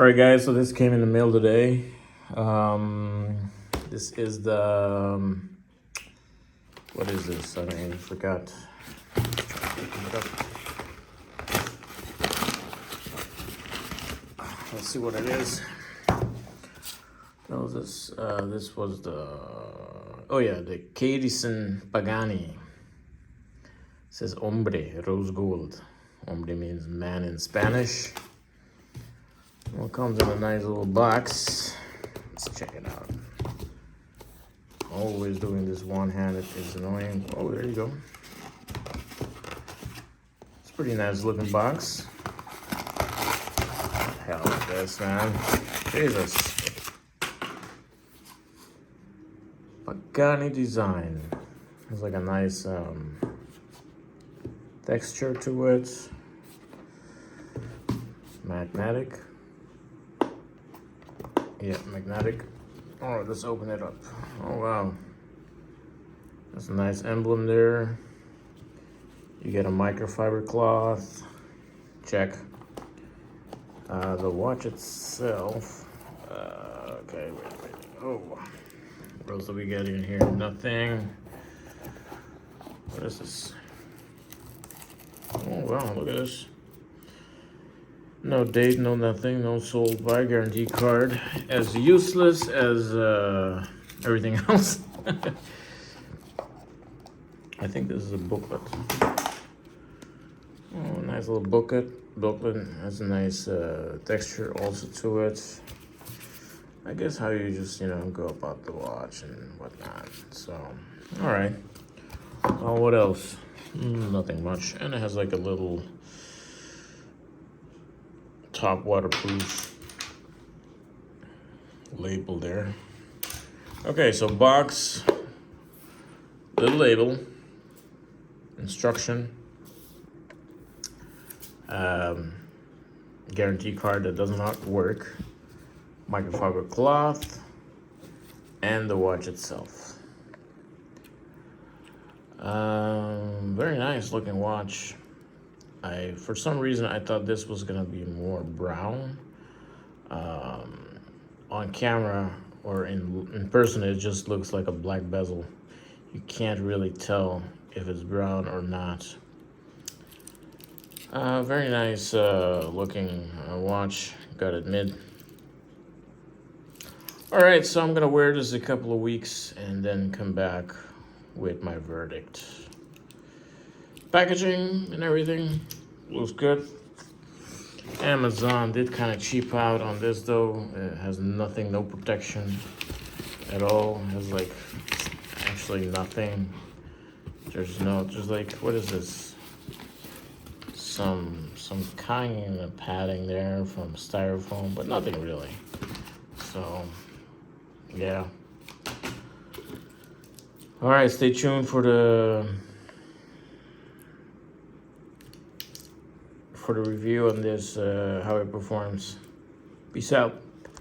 All right, guys. So this came in the mail today. This is the what is this? I forgot. Let's see what it is. No, this was the the Pagani. It says Hombre Rose Gold. Hombre means man in Spanish. Well, it comes in a nice little box. Let's check it out. Always doing this one-handed is annoying. Oh, there you go. It's a pretty nice looking box. Hell with this, man. Jesus. Pagani design. There's like a nice texture to it. Magnetic. Yeah, magnetic. Oh, let's open it up. Oh, wow. That's a nice emblem there. You get a microfiber cloth. Check. The watch itself. Okay, wait. Oh, what else do we get in here? Nothing. What is this? Oh, wow, look at this. No date, no nothing, no sold by, guarantee card. As useless as everything else. I think this is a booklet. Oh, nice little booklet. Booklet has a nice texture also to it. I guess how you just, go about the watch and whatnot. So, all right. Oh, what else? Nothing much. And it has like a little top waterproof label there. Okay, so box, little label, instruction, guarantee card that does not work, microfiber cloth, and the watch itself. Very nice looking watch. For some reason, I thought this was gonna be more brown. On camera or in person, it just looks like a black bezel. You can't really tell if it's brown or not. Very nice looking watch, gotta admit. All right, so I'm gonna wear this a couple of weeks and then come back with my verdict. Packaging and everything looks good. Amazon did kind of cheap out on this though. It has nothing, no protection at all. It has like actually nothing. There's like, what is this? Some kind of padding there from styrofoam, but nothing really. So yeah. All right, stay tuned for the review on this, how it performs. Peace out.